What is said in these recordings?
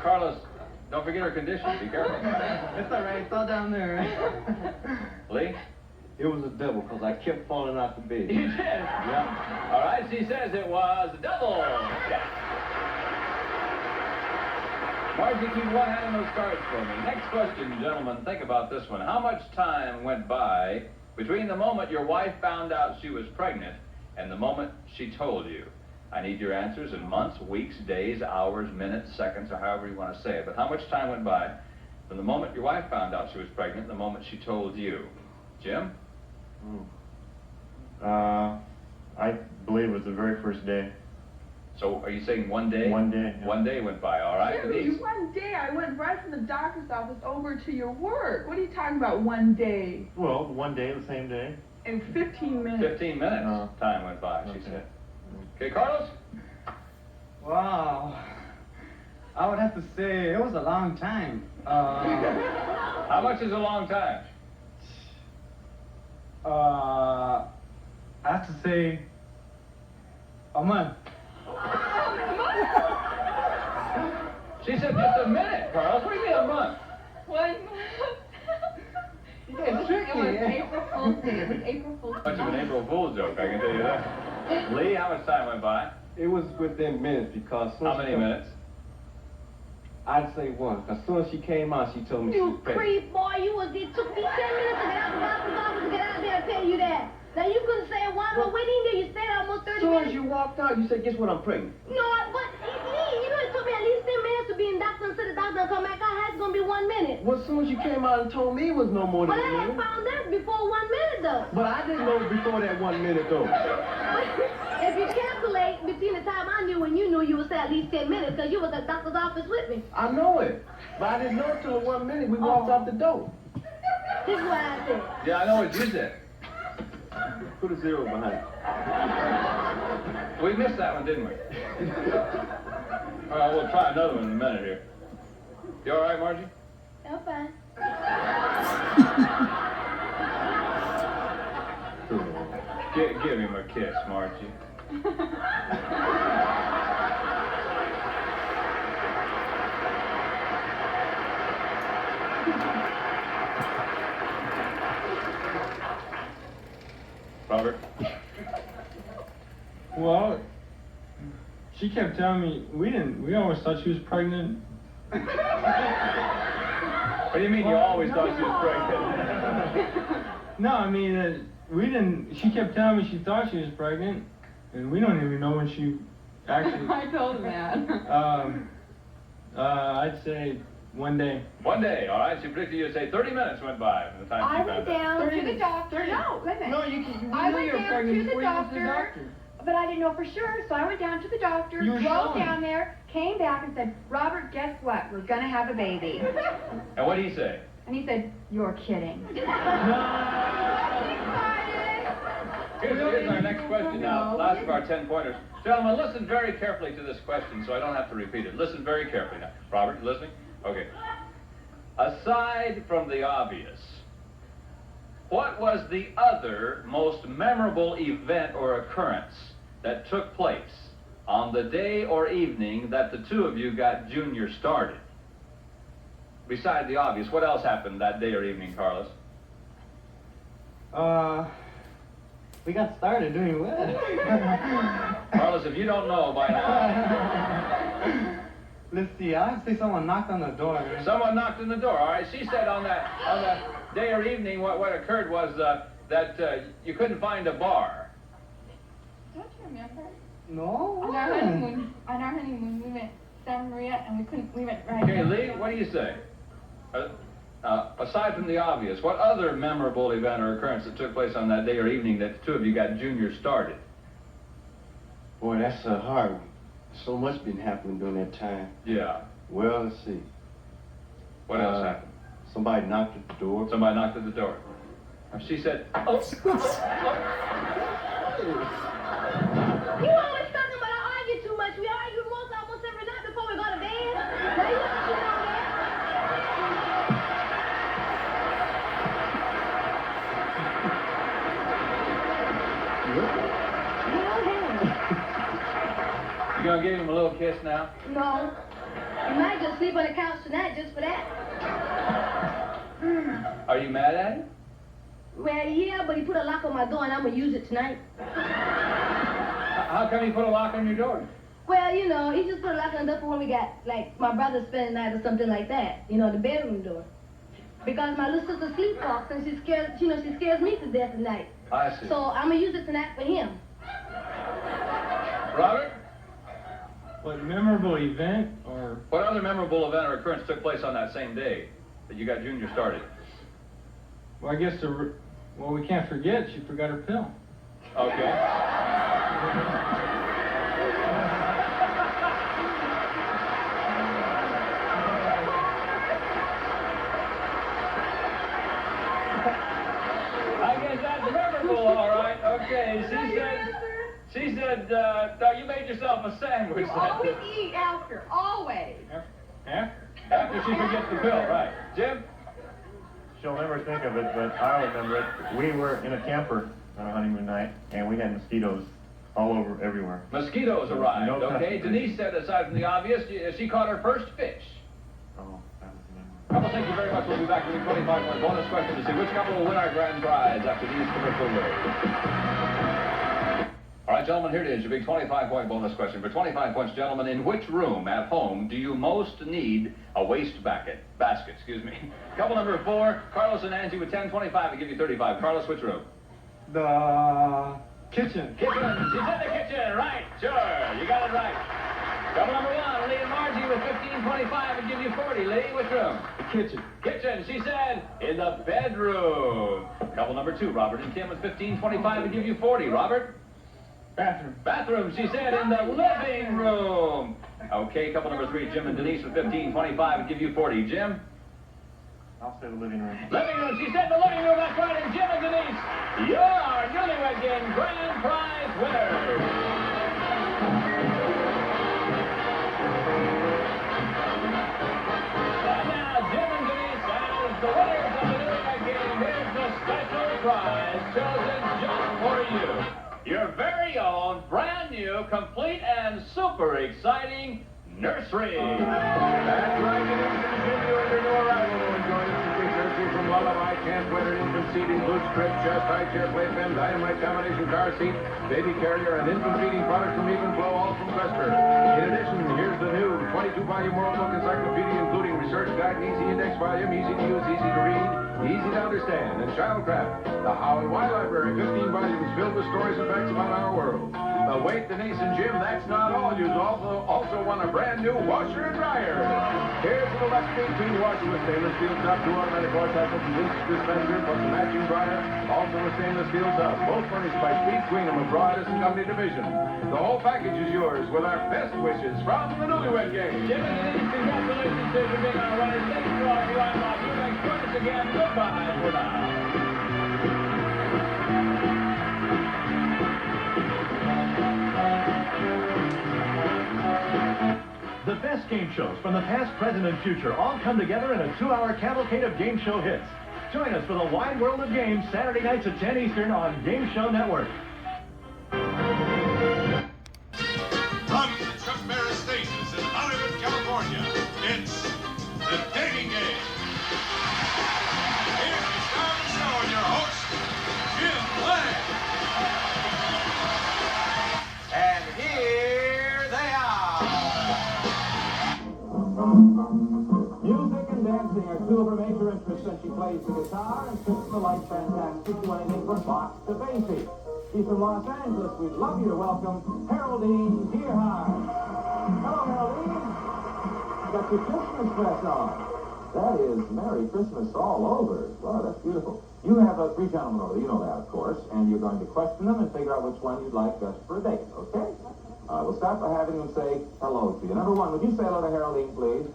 Carlos, don't forget her condition. Be careful. It's all right. It's all down there. Lee? It was a double because I kept falling out the bed. You did? Yeah. All right, she says it was a double. Yeah. Margie, keep one hand on those cards for me. Next question, gentlemen. Think about this one. How much time went by between the moment your wife found out she was pregnant and the moment she told you? I need your answers in months, weeks, days, hours, minutes, seconds, or however you want to say it. But how much time went by from the moment your wife found out she was pregnant and the moment she told you? Jim? I believe it was the very first day. So are you saying one day? One day. Yeah. One day went by, all right. Jimmy, one day I went right from the doctor's office over to your work. What are you talking about, one day? Well, one day, the same day. In 15 minutes. 15 minutes time went by, she said. Okay, Carlos? Wow. I would have to say it was a long time. How much is a long time? I have to say a month. She said just a minute, Carlos. What do you mean a month? 1 month. It's tricky. It was April Fool's Day. It was April Fool's Day. Much of an April Fool's joke, I can tell you that. Lee, how much time went by? It was within minutes because... How many minutes? I'd say one. As soon as she came out, she told me she was You pregnant. creep, boy. It took me 10 minutes to get out the doctor's office to get out there and tell you that. Now, you couldn't say one, but wait in there. You stayed almost 30 As soon minutes. as you walked out, you said, guess what, I'm pregnant. No, but you know it took me at least 10 minutes to be in doctor and sit the doctor and come back out. It's going to be 1 minute. Well, as soon as you came out and told me it was no more than But a I had minute. found that before 1 minute, though. But I didn't know before that 1 minute, though. If you calculate between the time I knew and you knew, you would say at least 10 minutes because you was at the doctor's office with me. I know it. But I didn't know until 1 minute we walked out the door. This is what I said. Yeah, I know what you said. Put a zero behind it. We missed that one, didn't we? All right, we'll try another one in a minute here. You all right, Margie? I'm fine. Give him a kiss, Margie. Robert? Well, she kept telling me, we always thought she was pregnant. What do you mean you always thought she was pregnant? No, I mean, she kept telling me she thought she was pregnant, and we don't even know when she actually... I told him that. I'd say 1 day. 1 day, all right? She predicted you to say 30 minutes went by from the time she I found went out. down to the doctor. No, wait a minute. No, you I knew went you were down pregnant to the before you went to the doctor. doctor. But I didn't know for sure, so I went down to the doctor, You were drove showing. down there, came back and said, Robert, guess what? We're going to have a baby. And what did he say? And he said, you're kidding. Here's our next question now, last of our 10 pointers. Gentlemen, listen very carefully to this question so I don't have to repeat it. Listen very carefully now. Robert, you listening? Okay. Aside from the obvious, what was the other most memorable event or occurrence that took place on the day or evening that the two of you got Junior started? Beside the obvious, what else happened that day or evening, Carlos? We got started doing what? Carlos, if you don't know by now, Let's see, I'd say someone knocked on the door. someone knocked on the door. All right, she said on that day or evening, what occurred was that you couldn't find a bar. Don't you remember? No. On our honeymoon, we went to Santa Maria and we went right. Okay, Lee, what do you say? Aside from the obvious, what other memorable event or occurrence that took place on that day or evening that the two of you got Junior started? Boy, that's a hard one. So much been happening during that time. Yeah. Well, let's see. What else happened? Somebody knocked at the door. Somebody knocked at the door. She said, oh. You always talking about I argue too much. We argue almost every night before we go to bed. Now you want to know that? You gonna give him a little kiss now? No. You might just sleep on the couch tonight just for that. Are you mad at him? Well, yeah, but he put a lock on my door and I'm gonna use it tonight. How come he put a lock on your door? Well, you know, he just put a lock on the door for when we got, like, my brother spending the night or something like that. You know, the bedroom door. Because my little sister sleepwalks and she scares me to death at night. I see. So I'm gonna use it tonight for him. Robert? What memorable event or? What other memorable event or occurrence took place on that same day that you got Junior started? Well, I guess we can't forget she forgot her pill. Okay. I guess that's memorable, all right. Okay, she said, you made yourself a sandwich. You always eat after, always. After she forgets the pill, right. Jim? She'll never think of it, but I'll remember it. We were in a camper on a honeymoon night, and we had mosquitoes all over, everywhere. Mosquitoes arrived, No okay? customers. Denise said, aside from the obvious, she caught her first fish. Oh, that was memorable. Couple, thank you very much. We'll be back with a 25-point bonus question to see which couple will win our grand prize after these commercial breaks. All right, gentlemen, here it is, your big 25-point bonus question. For 25 points, gentlemen, in which room at home do you most need a waste basket? Couple number 4, Carlos and Angie with 10-25. I give you 35. Carlos, which room? The kitchen. Kitchen. She's in the kitchen, right? Sure, you got it right. Couple number 1, Lee and Margie with 15-25. I give you 40. Lee, which room? The kitchen. Kitchen, she said, in the bedroom. Couple number 2, Robert and Kim with 15-25. I give you 40. Robert? Bathroom. Bathroom, she said, in the living room. Okay, couple number 3, Jim and Denise with 15-25. I give you 40. Jim? I'll say the living room. Living room, she said the living room. That's right, and Jim and Denise, you're our Newlywed Game grand prize winners. And now, Jim and Denise, as the winners of the Newlywed Game, here's the special prize chosen just for you. Your very own, brand new, complete, and super exciting nursery. That's right, it is Junior and your new arrival will enjoy this complete nursery from Lullaby, Camp Weathered Infant Seat, includes crib, chest, high chair, playpen, dynamite combination car seat, baby carrier, and infant feeding products from Even Flow, all from Crester. In addition, here's the new 22-volume World Book Encyclopedia, including research guide and easy index volume, easy to use, easy to read, easy to understand, and Childcraft, the How and Why Library, 15 volumes filled with stories and facts about our world. But wait, Denise and Jim, that's not all. You also won a brand new washer and dryer. Here's an electric 2 washer with stainless steel top, 2 automatic water cycles, and disc dispenser, plus a matching dryer, also with stainless steel tub. Both furnished by Speed Queenham of Broad Edison Company Division. The whole package is yours with our best wishes from the Newlywed Game. Jim and Denise, congratulations to you being our winners. Thank you all for your time. You may join us again. Goodbye for now. The best game shows from the past, present, and future all come together in a 2-hour cavalcade of game show hits. Join us for the wide world of games Saturday nights at 10 Eastern on Game Show Network. From the Chuck Barris Stations in Hollywood, California, it's The Dating Game. Here's the star of the show and your host, Jim Lang. And here they are. Music and dancing are two of her major interests, and she plays the guitar and fits the light fantastic to anything from Bach to Basie. She's from Los Angeles. We'd love you to welcome Haroldine Dearheart. Hello, Haroldine. You got your Christmas dress on. That is Merry Christmas all over. Wow, that's beautiful. You have 3 gentlemen over there, you know that, of course, and you're going to question them and figure out which one you'd like best for a date, okay? We'll start by having them say hello to you. Number 1, would you say hello to Haroldine, please?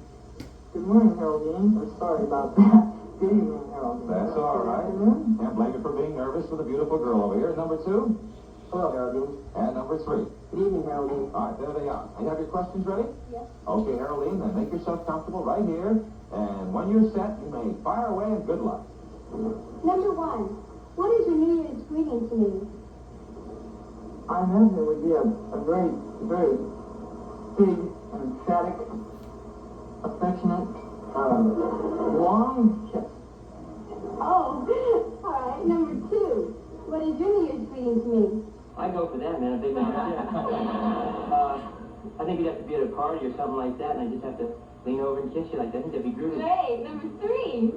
Good morning, Haroldine. We're sorry about that. Good evening, Haroldine. That's all right. Can't blame you for being nervous with a beautiful girl over here. Number 2? Hello, Haroldine. And number 3? Good evening, Haroldine. All right, there they are. You have your questions ready? Yes. Okay, Haroldine, then make yourself comfortable right here. And when you're set, you may fire away and good luck. Number 1, what is your New Year's greeting to me? I imagine it would be a very, very big, emphatic affectionate, long kiss. Oh, all right. Number 2. What is your New Year's greeting to me? I go for that, man. A big man. I think we'd have to be at a party or something like that, and I just have to lean over and kiss you like that. I think that'd be groovy. Great. Number 3.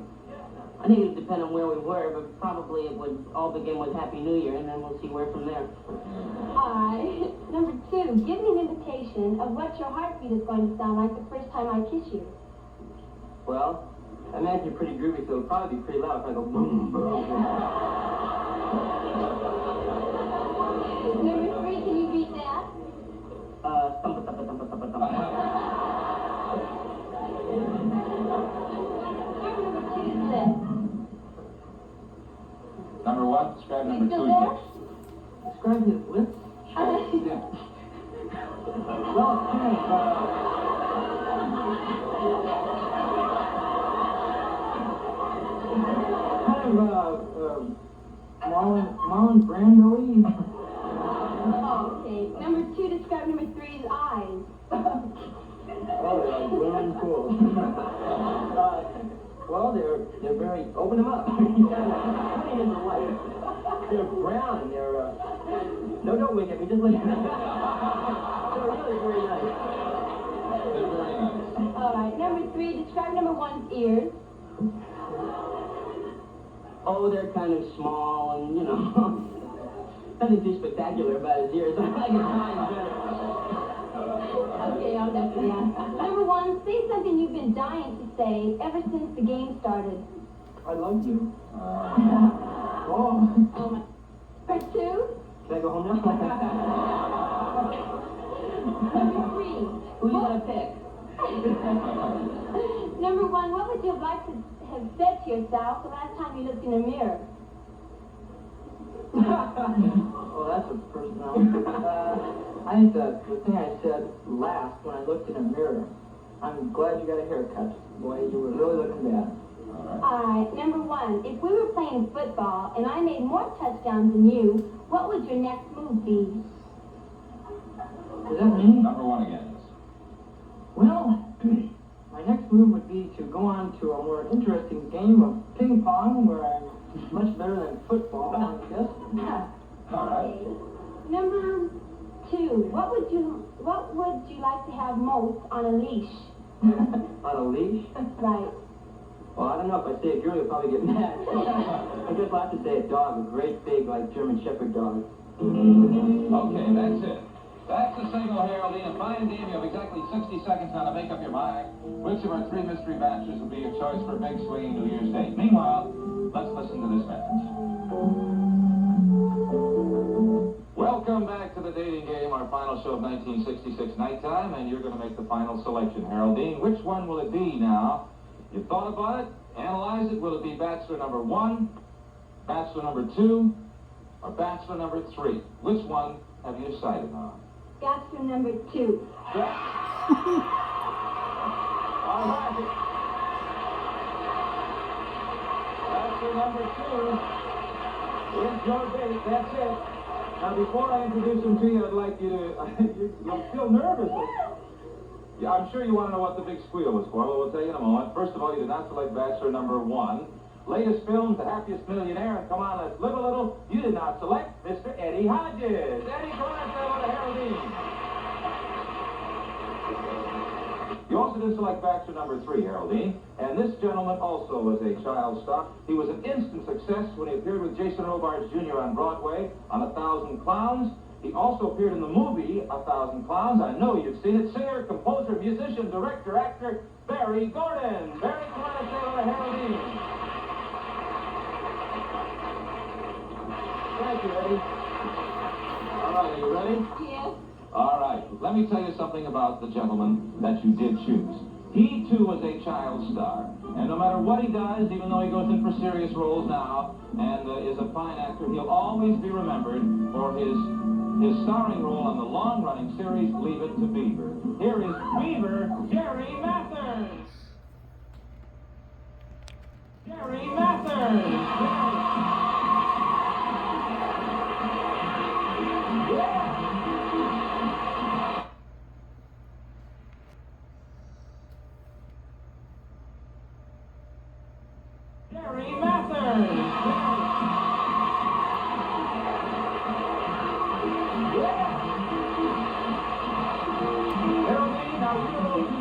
I think it would depend on where we were, but probably it would all begin with Happy New Year, and then we'll see where from there. All right. Number 2. Give me an indication of what your heartbeat is going to sound like the first time I kiss you. Well, I imagine you're pretty groovy, so it'll probably be pretty loud if I go boom, boom. Number 3. Can you beat that? Thumpa, thumpa, thumpa, thumpa, thumpa. Number 2 is this. Number what? Describe number 2 Still again. there? Describe his lips. Yeah. Well, kind of Marlon Brando-y. Oh, okay. Number 2. Describe number 3's eyes. Oh, they're like blue and cool. Well, they're very, open them up. Put them in the light. They're brown and they're, no, don't wink at me, just look at me. They're really very nice. They're very nice. All right. Number 3. Describe number 1's ears. Oh, they're kind of small and, you know, nothing too spectacular about his ears. I like his eyes better. Okay, I'll definitely ask. Number 1. Say something you've been dying to say ever since the game started. I love you. Oh my. Number 2. Can I go home now? Number 3. Who you gonna pick? Number 1. What would you have liked to have said to yourself the last time you looked in a mirror? Well, that's a personal. I think the thing I said last when I looked in a mirror, I'm glad you got a haircut. Boy, you were really looking bad. All right. Number 1. If we were playing football and I made more touchdowns than you, what would your next move be? Is that me? Number 1 again. Well, my next move would be to go on to a more interesting game of ping pong, where I'm much better than football, I guess. All right. Okay. Number 2. What would you like to have most on a leash? On a leash? Right. Well, I don't know. If I say a girl, you'll probably get mad. I guess I'll have to say a dog, a great big, like, German Shepherd dog. Okay, that's it. That's the signal, Haroldine. A fine game. You have exactly 60 seconds now to make up your mind. Which of our 3 mystery bachelors will be your choice for a big swinging New Year's Day? Meanwhile, let's listen to this message. Welcome back to the dating game, our final show of 1966 nighttime, and you're going to make the final selection, Haroldine. Which one will it be now? You thought about it, analyzed it. Will it be bachelor number 1, bachelor number 2, or bachelor number 3? Which one have you decided on? Bachelor number 2. All right. Bachelor number 2 is your date. That's it. Now, before I introduce him to you, I'd like you to... you feel nervous. Yeah, I'm sure you want to know what the big squeal was for. Well, we'll tell you in a moment. First of all, you did not select bachelor number 1. Latest film, The Happiest Millionaire. And come on, let's live a little. You did not select Mr. Eddie Hodges. Eddie, come on, say hello to Haroldine. You also did select bachelor number 3, Haroldine. And this gentleman also was a child star. He was an instant success when he appeared with Jason Robards Jr. on Broadway on 1,000 Clowns. He also appeared in the movie 1,000 Clowns. I know you've seen it. Singer, composer, musician, director, actor, Barry Gordon. Barry, come on, say hello to Haroldine. Thank you, Eddie. All right, are you ready? Yes. All right. Let me tell you something about the gentleman that you did choose. He, too, was a child star. And no matter what he does, even though he goes in for serious roles now and is a fine actor, he'll always be remembered for his starring role on the long-running series Leave It to Beaver. Here is Beaver, Jerry Mathers. Jerry Mathers.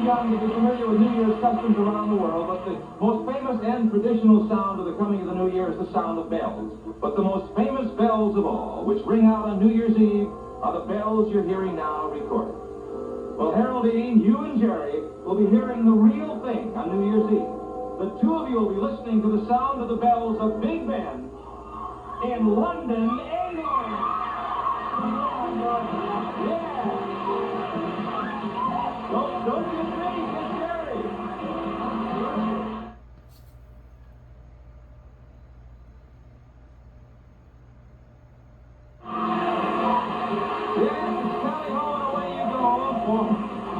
young to be familiar with New Year's customs around the world, but the most famous and traditional sound of the coming of the New Year is the sound of bells. But the most famous bells of all, which ring out on New Year's Eve, are the bells you're hearing now recorded. Well, Haroldine, you and Jerry will be hearing the real thing on New Year's Eve. The two of you will be listening to the sound of the bells of Big Ben in London, England. Yeah. Don't you think, it's Jerry?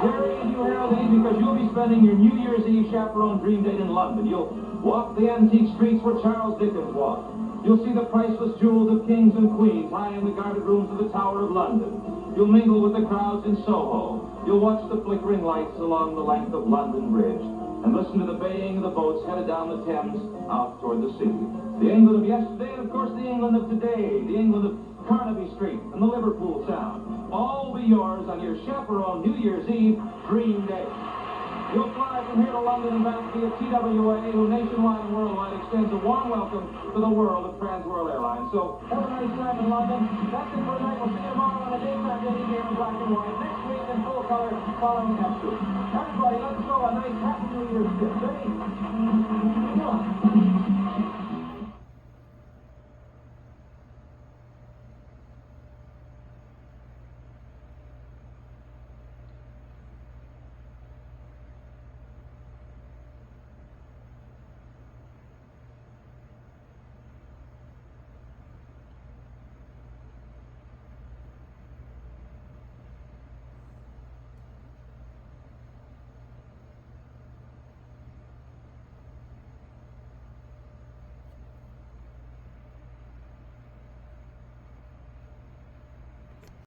Jerry and you, Haroldine, because you'll be spending your New Year's Eve chaperone dream date in London. You'll walk the antique streets where Charles Dickens walked. You'll see the priceless jewels of kings and queens high in the guarded rooms of the Tower of London. You'll mingle with the crowds in Soho. You'll watch the flickering lights along the length of London Bridge and listen to the baying of the boats headed down the Thames out toward the sea. The England of yesterday and, of course, the England of today. The England of Carnaby Street and the Liverpool Sound. All will be yours on your chaperone New Year's Eve dream day. You'll fly from here to London and back via TWA, who nationwide and worldwide extends a warm welcome to the world of Trans World Airlines. So, have a nice time in London. That's it for tonight. We'll see you tomorrow on a daytime day here in black and white. Next week in full color, following Hettrick. Everybody, let's go a nice Happy New Year's gift. Ready? Come on.